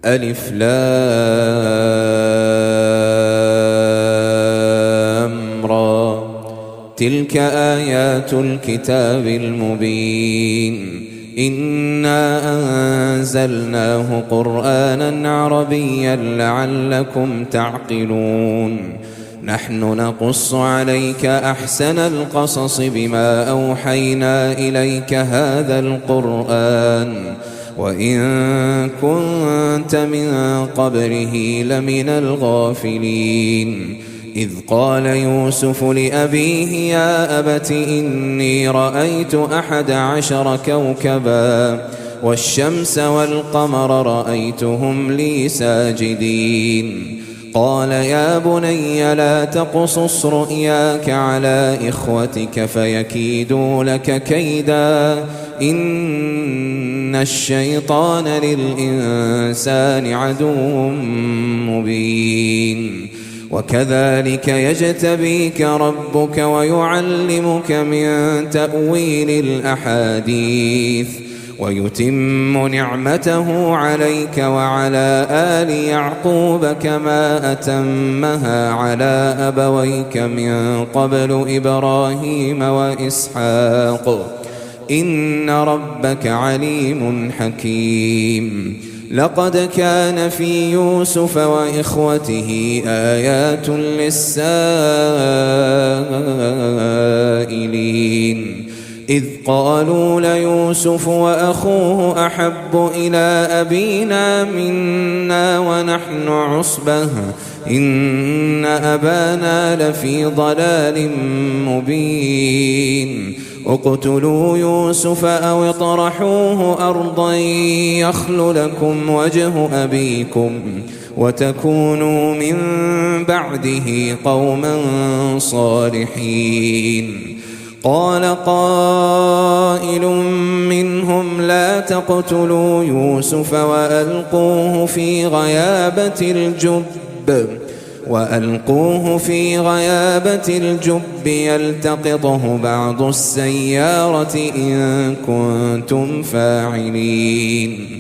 ألف لام را. تلك آيات الكتاب المبين. إنا أنزلناه قرآنا عربيا لعلكم تعقلون. نحن نقص عليك أحسن القصص بما أوحينا إليك هذا القرآن وإن كنت من قبله لمن الغافلين. إذ قال يوسف لأبيه يا أبت إني رأيت 11 كوكبا والشمس والقمر رأيتهم لي ساجدين. قال يا بني لا تقصص رؤياك على إخوتك فيكيدوا لك كيدا إن الشيطان للإنسان عدو مبين. وكذلك يجتبيك ربك ويعلمك من تأويل الأحاديث ويتم نعمته عليك وعلى آل يعقوب كما أتمها على أبويك من قبل إبراهيم وإسحاق إن ربك عليم حكيم. لقد كان في يوسف وإخوته آيات للسائلين إذ قالوا ليوسف وأخوه أحب إلى أبينا منا ونحن عصبة إن أبانا لفي ضلال مبين. اقتلوا يوسف أو اطرحوه أرضا يخل لكم وجه أبيكم وتكونوا من بعده قوما صالحين. قال قائل منهم لا تقتلوا يوسف وألقوه في غيابة الجب يلتقطه بعض السيارة إن كنتم فاعلين.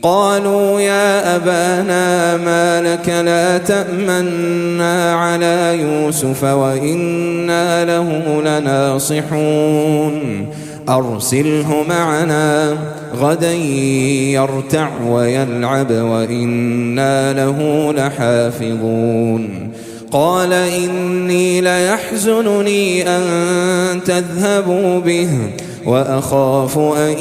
قالوا يا أبانا ما لك لا تأمنا على يوسف وإنا له لناصحون أرسله معنا غدا يرتع ويلعب وإنا له لحافظون. قال إني ليحزنني أن تذهبوا به وأخاف أن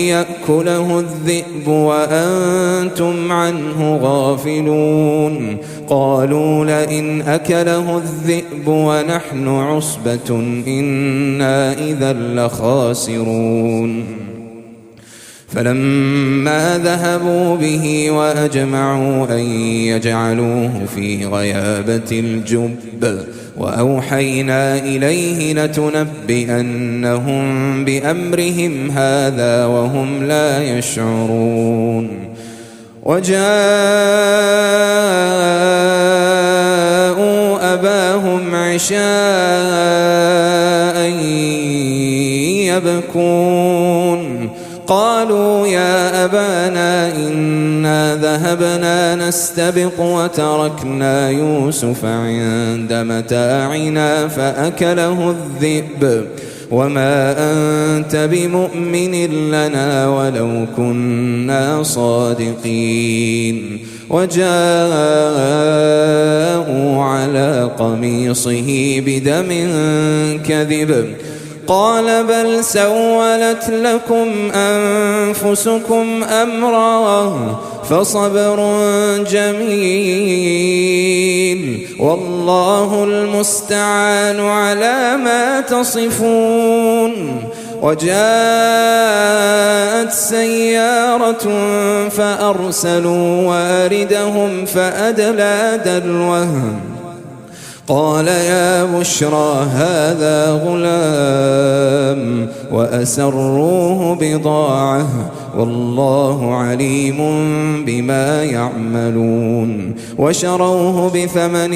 يأكله الذئب وأنتم عنه غافلون. قالوا لئن أكله الذئب ونحن عصبة إنا إذا لخاسرون. فلما ذهبوا به وأجمعوا أن يجعلوه في غيابة الجب وأوحينا إليه لتنبئنهم بأمرهم هذا وهم لا يشعرون. وجاءوا أباهم عشاء يبكون. قالوا يا أبانا إنا ذهبنا نستبق وتركنا يوسف عند متاعنا فأكله الذئب وما أنت بمؤمن لنا ولو كنا صادقين. وجاءوا على قميصه بدم كذب قال بل سولت لكم أنفسكم أمرا فصبر جميل والله المستعان على ما تصفون. وجاءت سيارة فأرسلوا واردهم فأدلى دلوه قال يا بشرى هذا غلام وأسروه بضاعة والله عليم بما يعملون. وشروه بثمن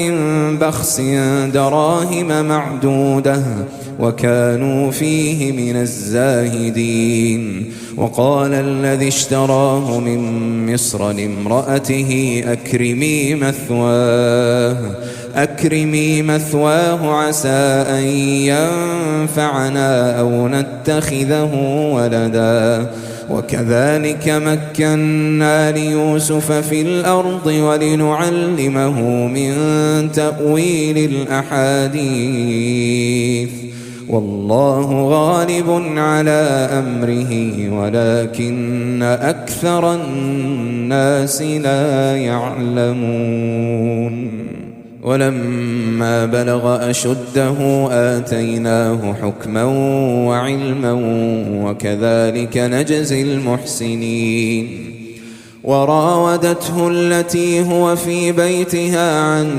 بخس دراهم معدودة وكانوا فيه من الزاهدين. وقال الذي اشتراه من مصر لامرأته أكرمي مثواه عسى أن ينفعنا أو نتخذه ولدا. وكذلك مكنا ليوسف في الأرض ولنعلمه من تأويل الأحاديث والله غالب على أمره ولكن أكثر الناس لا يعلمون. ولما بلغ أشده آتيناه حكما وعلما وكذلك نجزي المحسنين. وراودته التي هو في بيتها عن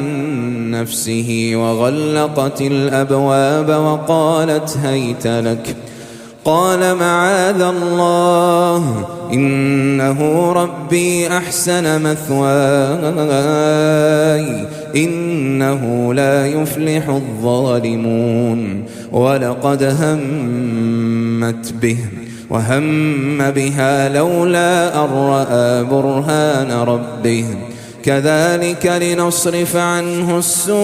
نفسه وغلقت الأبواب وقالت هيت لك. قال معاذ الله إنه ربي أحسن مثواي إنه لا يفلح الظالمون. ولقد همت به وهم بها لولا أن رأى برهان ربه كذلك لنصرف عنه السوء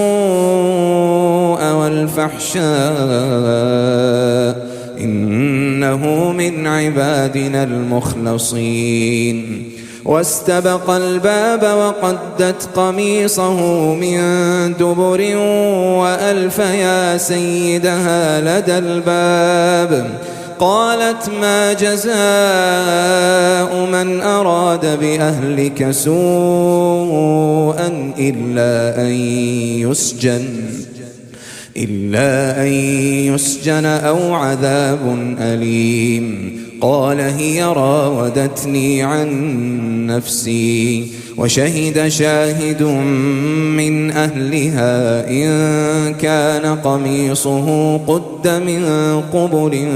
والفحشاء إنه من عبادنا المخلصين. واستبق الباب وقدت قميصه من دبر وألف يا سيدها لدى الباب. قالت ما جزاء من أراد بأهلك سوءا إلا أن يسجن أو عذاب أليم. قال هي راودتني عن نفسي. وشهد شاهد من أهلها إن كان قميصه قد من قبل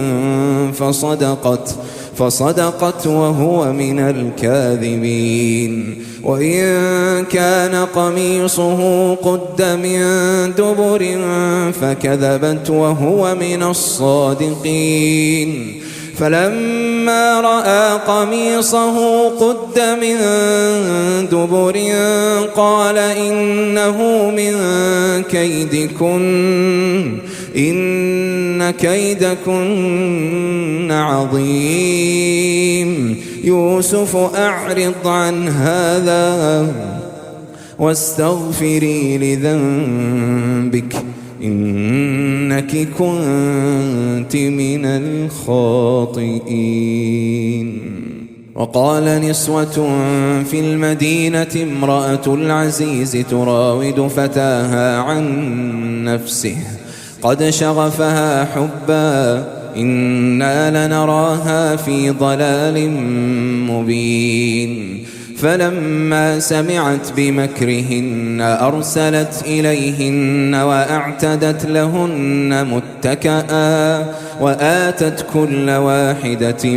فصدقت وهو من الكاذبين. وإن كان قميصه قد من دبر فكذبت وهو من الصادقين. فلما رأى قميصه قد من دبر قال إنه من كيدكن إن كيدكن عظيم. يوسف أعرض عن هذا واستغفري لذنبك إنك كنت من الخاطئين. وقال نسوة في المدينة امرأة العزيز تراود فتاها عن نفسه قد شغفها حبا إنا لنراها في ضلال مبين. فلما سمعت بمكرهن أرسلت إليهن وأعتدت لهن متكئا وآتت كل واحدة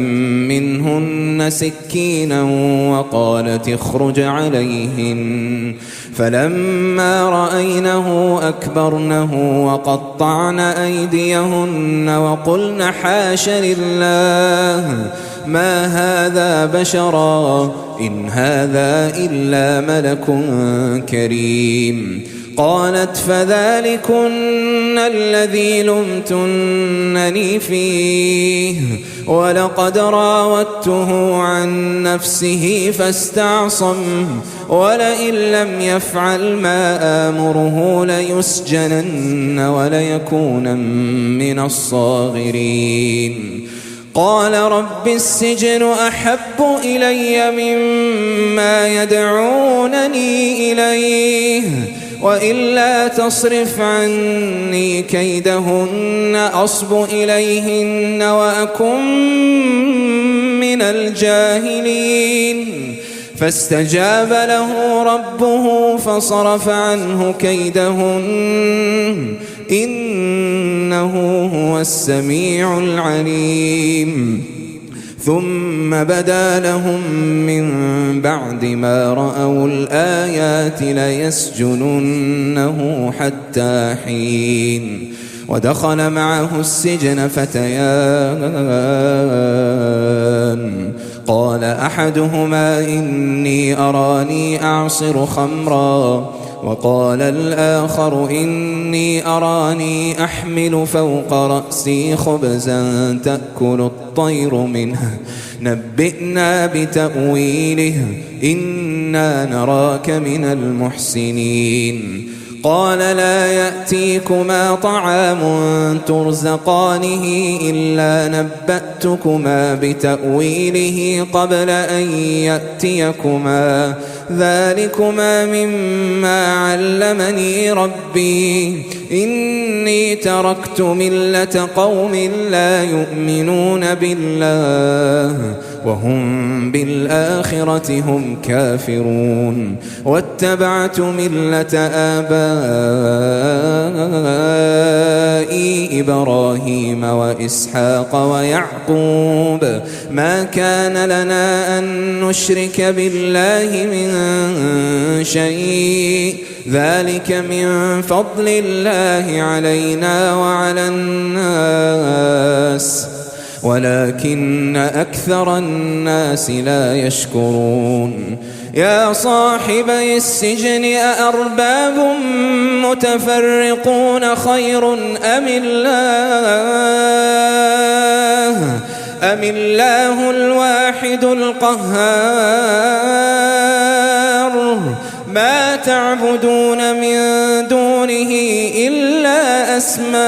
منهن سكينا وقالت اخرج عليهن. فلما رأينه أكبرنه وقطعن أيديهن وقلن حاش لله ما هذا بشرا إن هذا إلا ملك كريم. قالت فذلكن الذي لمتنني فيه ولقد راودته عن نفسه فاستعصم ولئن لم يفعل ما آمره ليسجنن وليكون من الصاغرين. قال رب السجن أحب إلي مما يدعونني إليه وإلا تصرف عني كيدهن أصب إليهن وأكن من الجاهلين. فاستجاب له ربه فصرف عنه كيدهن إنه هو السميع العليم. ثم بدا لهم من بعد ما رأوا الآيات ليسجننه حتى حين. ودخل معه السجن فتيان قال أحدهما إني أراني أعصر خمرا وقال الآخر إني أراني أحمل فوق رأسي خبزا تأكل الطير منه نبئنا بتأويله إنا نراك من المحسنين. قال لا يأتيكما طعام ترزقانه إلا نبأتكما بتأويله قبل أن يأتيكما ذلكما مما علمني ربي إني تركت ملة قوم لا يؤمنون بالله وهم بالآخرة هم كافرون واتبعت ملة آبائي إبراهيم وإسحاق ويعقوب ما كان لنا أن نشرك بالله من شيء ذلك من فضل الله علينا وعلى الناس ولكن أكثر الناس لا يشكرون. يا صاحبي السجن أأرباب متفرقون خير أم الله الواحد القهار ما تعبدون من دونه إلا أسماء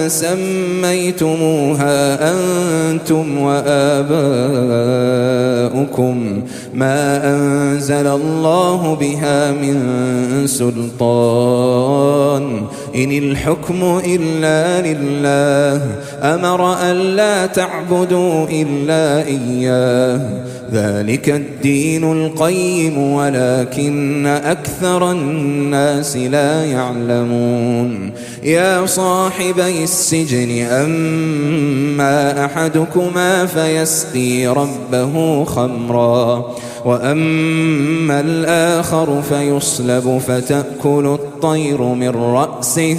سميتموها أنتم وآباؤكم ما أنزل الله بها من سلطان إن الحكم إلا لله أمر ألا تعبدوا إلا إياه ذلك الدين القيم ولكن أكثر الناس لا يعلمون. يا صاحبي السجن أما أحدكما فيسقي ربه خمرا وأما الآخر فيصلب فتأكل الطير من رأسه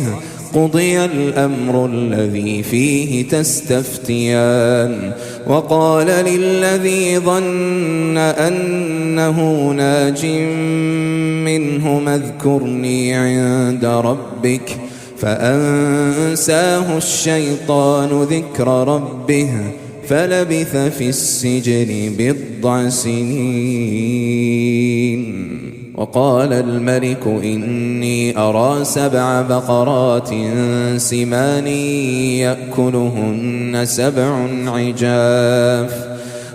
قضي الأمر الذي فيه تستفتيان. وقال للذي ظن أنه ناج منه اذكرني عند ربك فأنساه الشيطان ذكر ربه فلبث في السجن 10 سنين. وقال الملك إني أرى 7 بقرات سمان يأكلهن 7 عجاف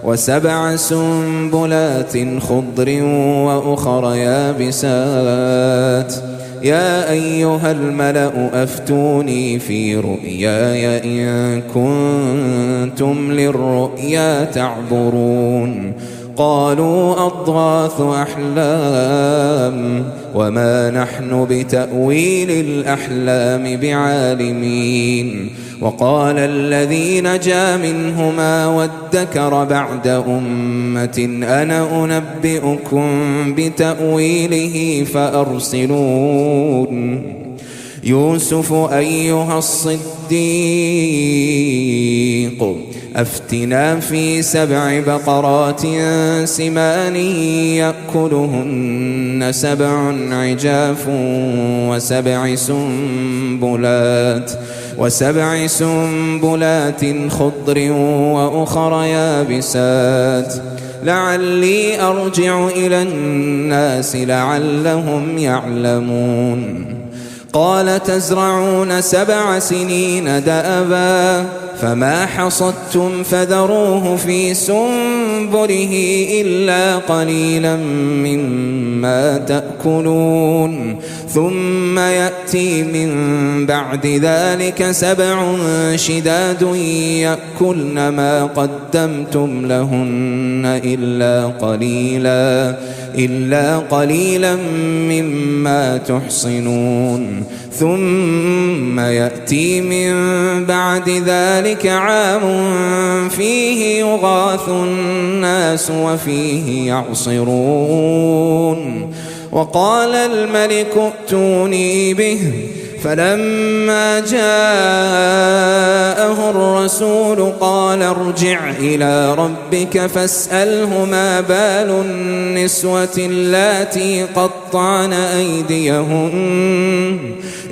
و7 سنبلات خضر وأخر يابسات يا أيها الملأ أفتوني في رؤياي إن كنتم للرؤيا تعبرون. قالوا أضغاث أحلام وما نحن بتأويل الأحلام بعالمين. وقال الذي نجا منهما وادكر بعد أمة أنا أنبئكم بتأويله فأرسلون. يوسف أيها الصديق أفتنا في 7 بقرات سمان يأكلهن 7 عجاف و7 سنبلات خضر وأخر يابسات لعلي أرجع إلى الناس لعلهم يعلمون. قال تزرعون 7 سنين دأبا فما حصدتم فذروه في سنبله إلا قليلا مما تأكلون ثم يأتي من بعد ذلك 7 شداد يأكلن ما قدمتم لهن إلا قليلا إلا قليلا مما تحصنون ثم يأتي من بعد ذلك عام فيه يغاث الناس وفيه يعصرون وقال الملك ائتوني به فلما جاءه الرسول قال ارجع إلى ربك فاسأله ما بال النسوة اللاتي قطعن أيديهن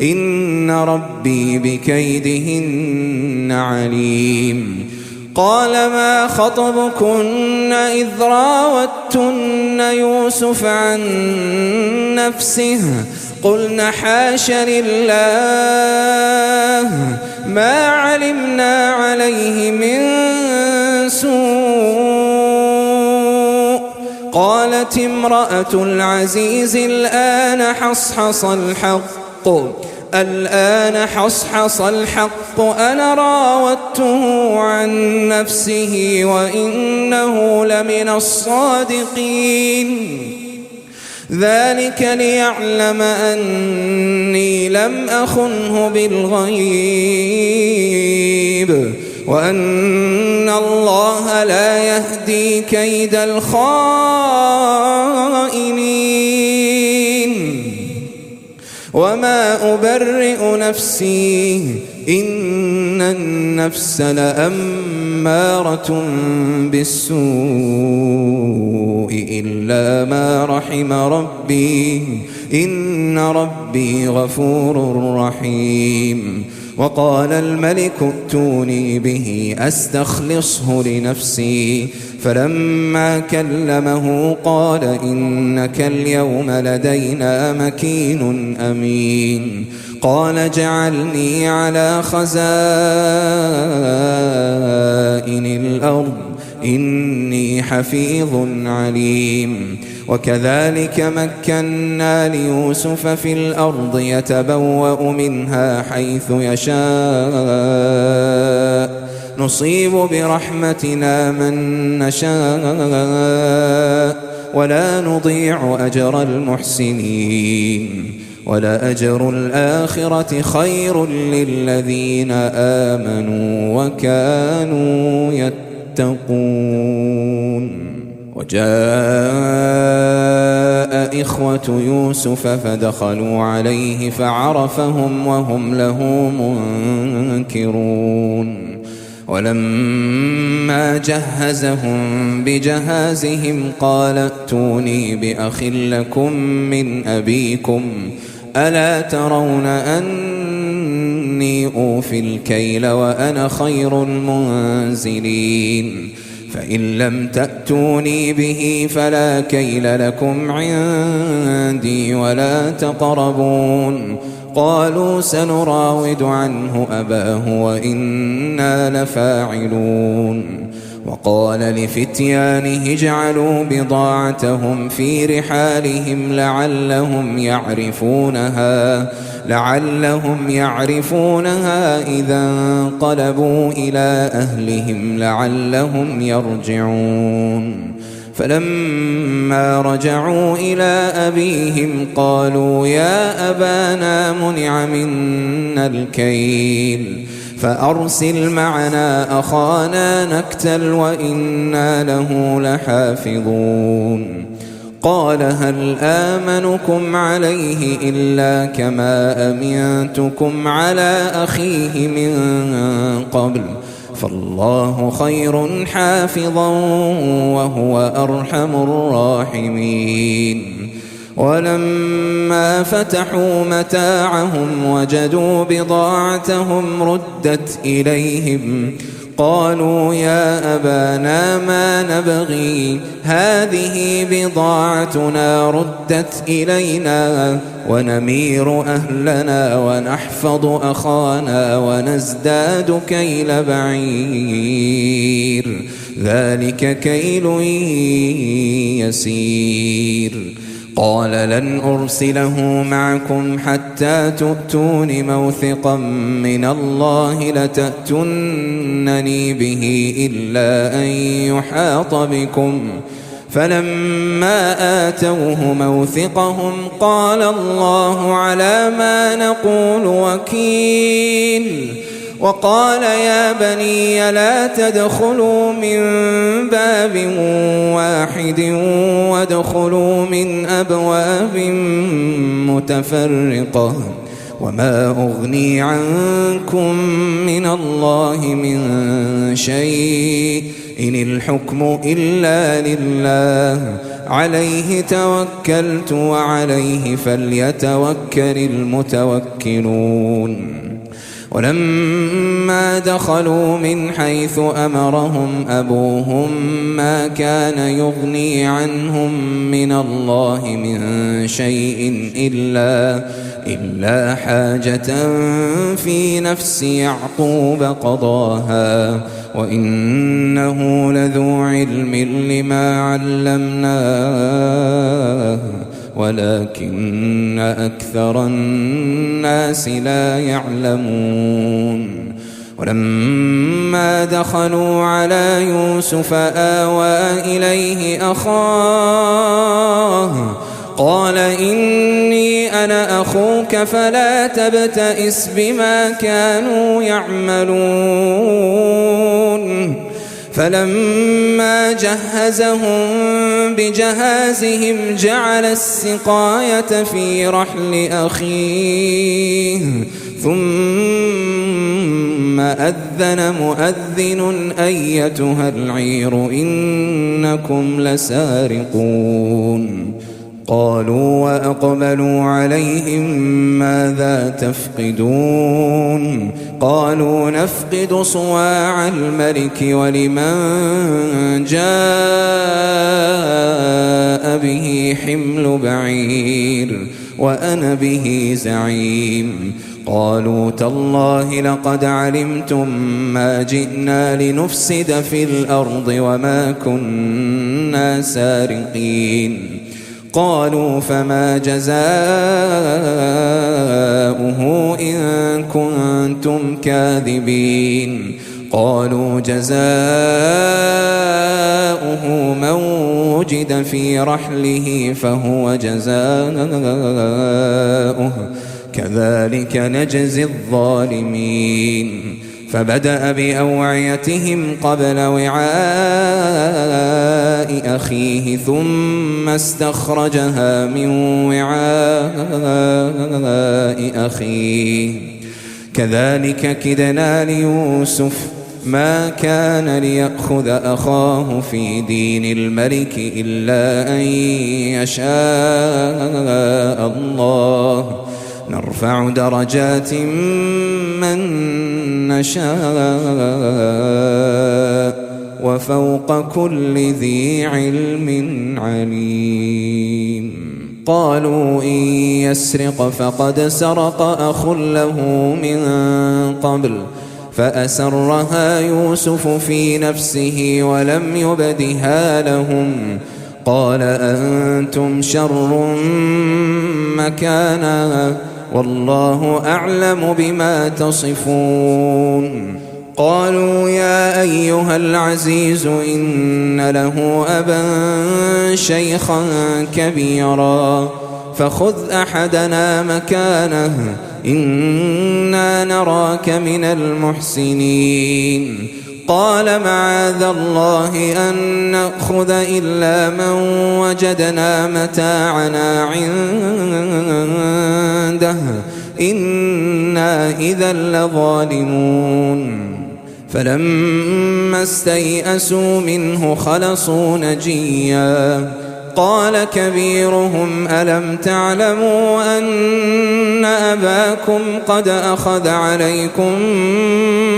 إن ربي بكيدهن عليم قال ما خطبكن إذ راوتن يوسف عن نفسه قلنا حاش لله ما علمنا عليه من سوء قالت امرأة العزيز الآن حصحص الحق أنا راودته عن نفسه وإنه لمن الصادقين ذلك ليعلم أني لم أخنه بالغيب وأن الله لا يهدي كيد الخائنين وما أبرئ نفسي إن النفس لأمارة بالسوء إلا ما رحم ربي إن ربي غفور رحيم وقال الملك ائتوني به أستخلصه لنفسي فلما كلمه قال إنك اليوم لدينا مكين أمين قال اجعلني على خزائن الأرض إني حفيظ عليم وكذلك مكنا ليوسف في الأرض يتبوأ منها حيث يشاء نصيب برحمتنا من نشاء ولا نضيع أجر المحسنين ولأجر الآخرة خير للذين آمنوا وكانوا يتقون وجاء إخوة يوسف فدخلوا عليه فعرفهم وهم له منكرون ولما جهزهم بجهازهم قال ائتوني بأخ لكم من أبيكم ألا ترون أني أوفي الكيل وأنا خير المنزلين فإن لم تأتوني به فلا كيل لكم عندي ولا تقربون قالوا سنراود عنه أباه وإنا لفاعلون وقال لفتيانه اجعلوا بضاعتهم في رحالهم لعلهم يعرفونها إذا انقلبوا إلى أهلهم لعلهم يرجعون فلما رجعوا إلى أبيهم قالوا يا أبانا منع منا الكيل فأرسل معنا أخانا نكتل وإنا له لحافظون قال هل آمنكم عليه إلا كما أمنتكم على أخيه من قبل فالله خير حافظا وهو أرحم الراحمين ولما فتحوا متاعهم وجدوا بضاعتهم ردت إليهم قالوا يا أبانا ما نبغي هذه بضاعتنا ردت إلينا ونمير أهلنا ونحفظ أخانا ونزداد كيل بعير ذلك كيل يسير قال لن أرسله معكم حتى تؤتون موثقا من الله لتأتونني به إلا أن يحاط بكم فلما آتوه موثقهم قال الله على ما نقول وكيل. وقال يا بني لا تدخلوا من باب واحد وادخلوا من أبواب متفرقة وما أغني عنكم من الله من شيء إن الحكم إلا لله عليه توكلت وعليه فليتوكل المتوكلون. ولما دخلوا من حيث أمرهم أبوهم ما كان يغني عنهم من الله من شيء إلا حاجة في نفس يعقوب قضاها وإنه لذو علم لما علمناه ولكن أكثر الناس لا يعلمون. ولما دخلوا على يوسف آوى إليه أخاه قال إني أنا أخوك فلا تبتئس بما كانوا يعملون. فلما جهزهم بجهازهم جعل السقاية في رحل أخيه ثم أذن مؤذن أيتها العير إنكم لسارقون. قالوا وأقبلوا عليهم ماذا تفقدون قالوا نفقد صواع الملك ولمن جاء به حمل بعير وأنا به زعيم. قالوا تالله لقد علمتم ما جئنا لنفسد في الأرض وما كنا سارقين. قالوا فما جزاؤه إن كنتم كاذبين. قالوا جزاؤه من وجد في رحله فهو جزاؤه كذلك نجزي الظالمين. فبدأ بأوعيتهم قبل وعاء أخيه ثم استخرجها من وعاء أخيه كذلك كدنا ليوسف ما كان ليأخذ أخاه في دين الملك إلا أن يشاء الله نرفع درجات من نشاء وفوق كل ذي علم عليم. قالوا إن يسرق فقد سرق أخ له من قبل فأسرها يوسف في نفسه ولم يبدها لهم. قال أنتم شر مكانا والله أعلم بما تصفون. قالوا يا أيها العزيز إن له أبا شيخا كبيرا فخذ أحدنا مكانه إنا نراك من المحسنين. قال معاذ الله أن نأخذ إلا من وجدنا متاعنا عنده إنا إذا لظالمون. فلما استيئسوا منه خلصوا نجيا. قال كبيرهم ألم تعلموا أن أباكم قد أخذ عليكم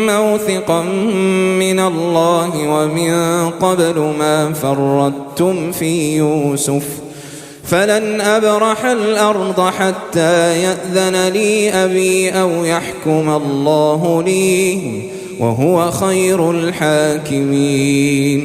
موثقا من الله ومن قبل ما فرطتم في يوسف فلن أبرح الأرض حتى يأذن لي أبي أو يحكم الله لي وهو خير الحاكمين.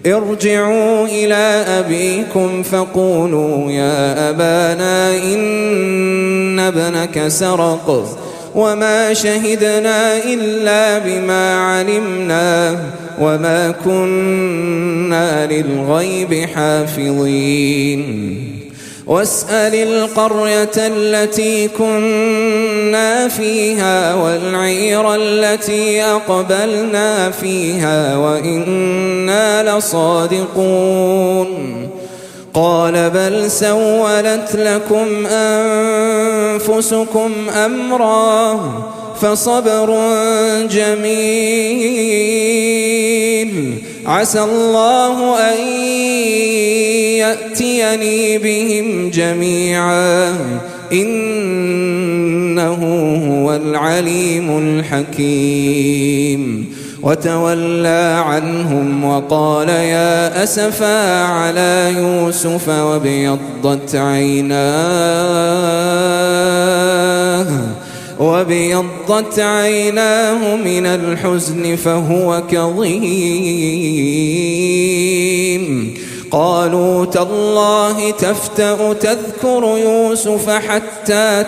ارجعوا إلى أبيكم فقولوا يا أبانا إن ابنك سرق وما شهدنا إلا بما علمنا وما كنا للغيب حافظين واسأل القرية التي كنا فيها والعير التي أقبلنا فيها وإنا لصادقون قال بل سولت لكم أنفسكم أمرا فصبر جميل عسى الله أن يأتيني بهم جميعا إنه هو العليم الحكيم وتولى عنهم وقال يا أسفا على يوسف وابيضت عيناه من الحزن فهو كظيم قالوا تالله تفتأ تذكر يوسف حتى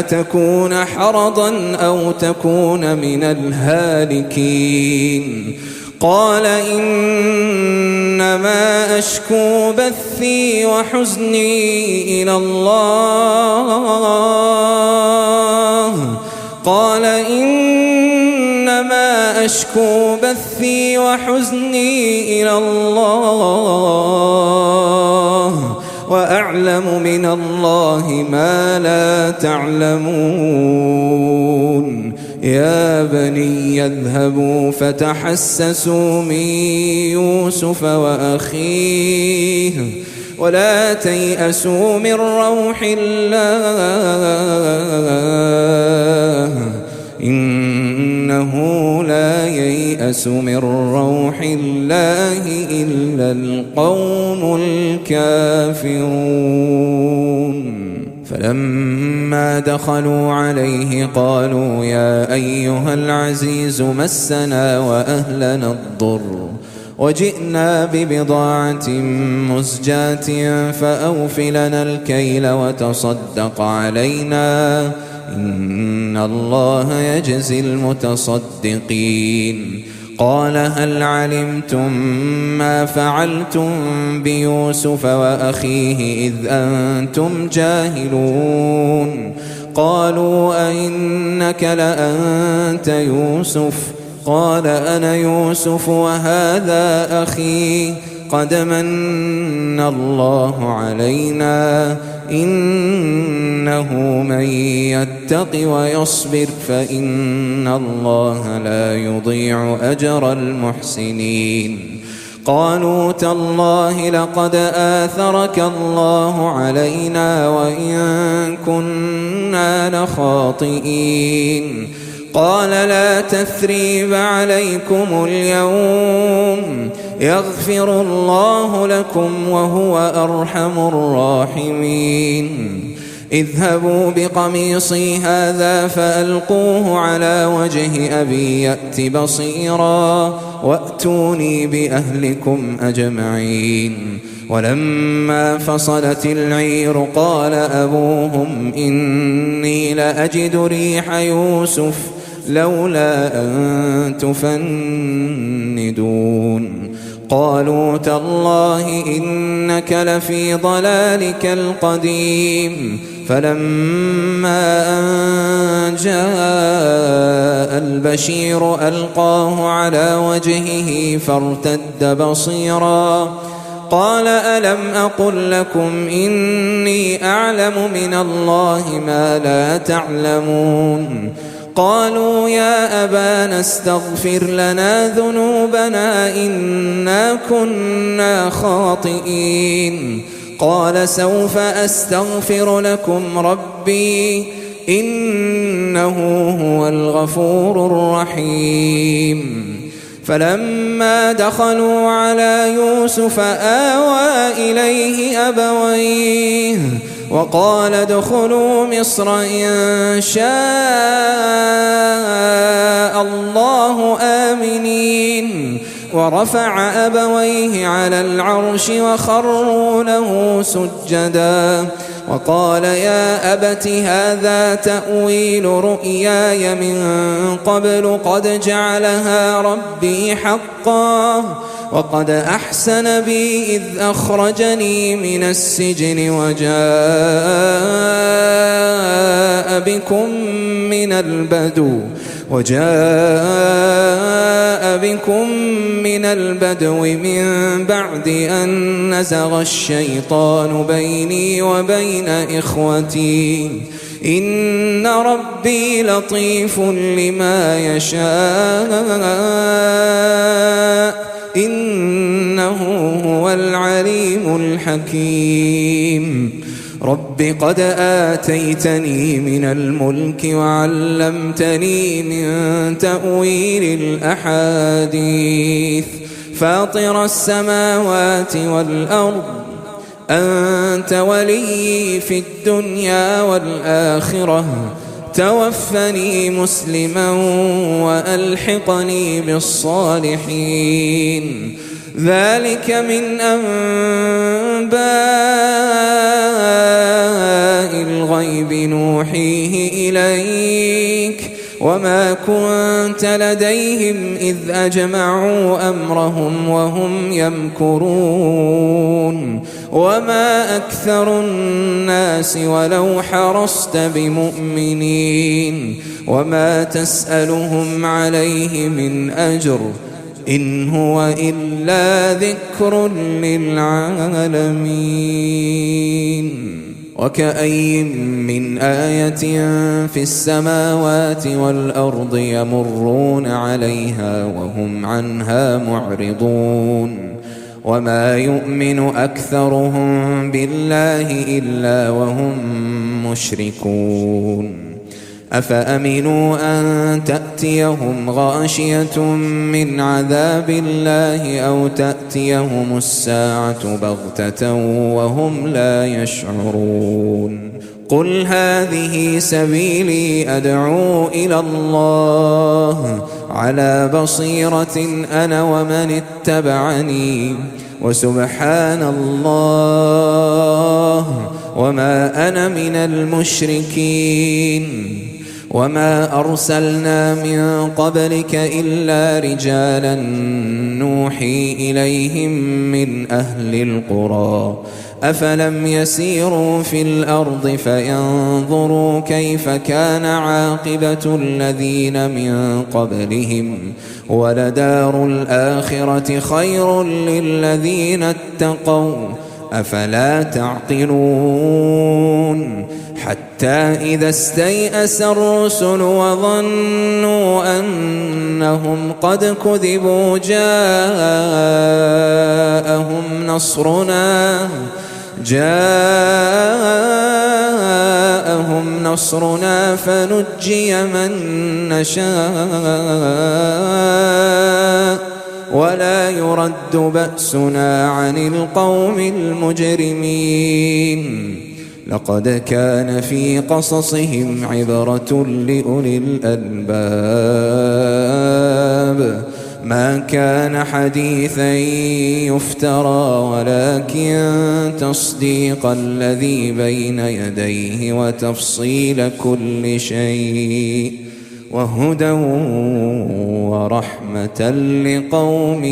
تكون حرضا أو تكون من الهالكين قال إنما أشكو بثي وحزني إلى الله وأعلم من الله ما لا تعلمون يا بني اذهبوا فتحسسوا من يوسف وأخيه ولا تيأسوا من روح الله إنه لا ييأس من روح الله إلا القوم الكافرون فلما دخلوا عليه قالوا يا أيها العزيز مسنا وأهلنا الضر وجئنا ببضاعة مزجاة فأوف لنا الكيل وتصدق علينا إن الله يجزي المتصدقين قال هل علمتم ما فعلتم بيوسف وأخيه إذ أنتم جاهلون قالوا أئنك لأنت يوسف قال أنا يوسف وهذا أخي قد من الله علينا إنه من يتق ويصبر فإن الله لا يضيع أجر المحسنين قالوا تالله لقد آثرك الله علينا وإن كنا لخاطئين قال لا تثريب عليكم اليوم يغفر الله لكم وهو أرحم الراحمين اذهبوا بقميصي هذا فألقوه على وجه أبي يأت بصيرا وأتوني بأهلكم أجمعين ولما فصلت العير قال أبوهم إني لأجد ريح يوسف لولا أن تفندون قالوا تالله إنك لفي ضلالك القديم فلما أن جاء البشير ألقاه على وجهه فارتد بصيرا قال ألم أقل لكم إني أعلم من الله ما لا تعلمون قالوا يا أبانا استغفر لنا ذنوبنا إنا كنا خاطئين قال سوف أستغفر لكم ربي إنه هو الغفور الرحيم فلما دخلوا على يوسف آوى إليه أبويه وقال ادخلوا مصر إن شاء الله آمنين ورفع أبويه على العرش وخروا له سجدا وقال يا أبت هذا تأويل رؤياي من قبل قد جعلها ربي حقا وقد أحسن بي إذ أخرجني من السجن وجاء بكم من البدو من بعد أن نزغ الشيطان بيني وبين إخوتي إن ربي لطيف لما يشاء إنه هو العليم الحكيم رب قد آتيتني من الملك وعلمتني من تأويل الأحاديث فاطر السماوات والأرض أنت ولي في الدنيا والآخرة توفني مسلما وألحقني بالصالحين ذلك من أنباء الغيب نوحيه إليك وما كنت لديهم إذ أجمعوا أمرهم وهم يمكرون وما أكثر الناس ولو حرصت بمؤمنين وما تسألهم عليه من أجر إن هو إلا ذكر للعالمين وكأي من آية في السماوات والأرض يمرون عليها وهم عنها معرضون وما يؤمن أكثرهم بالله إلا وهم مشركون أفأمنوا أن تأتيهم غاشية من عذاب الله أو تأتيهم الساعة بغتة وهم لا يشعرون قل هذه سبيلي أدعو إلى الله على بصيرة أنا ومن اتبعني وسبحان الله وما أنا من المشركين وما أرسلنا من قبلك إلا رجالا نوحي إليهم من أهل القرى أفلم يسيروا في الأرض فينظروا كيف كان عاقبة الذين من قبلهم ولدار الآخرة خير للذين اتقوا أفلا تعقلون حتى إذا استيأس الرسل وظنوا أنهم قد كذبوا جاءهم نصرنا فنجي من نشاء ولا يرد بأسنا عن القوم المجرمين لقد كان في قصصهم عبرة لأولي الألباب ما كان حديثا يفترى ولكن تصديق الذي بين يديه وتفصيل كل شيء وهدى ورحمة لقوم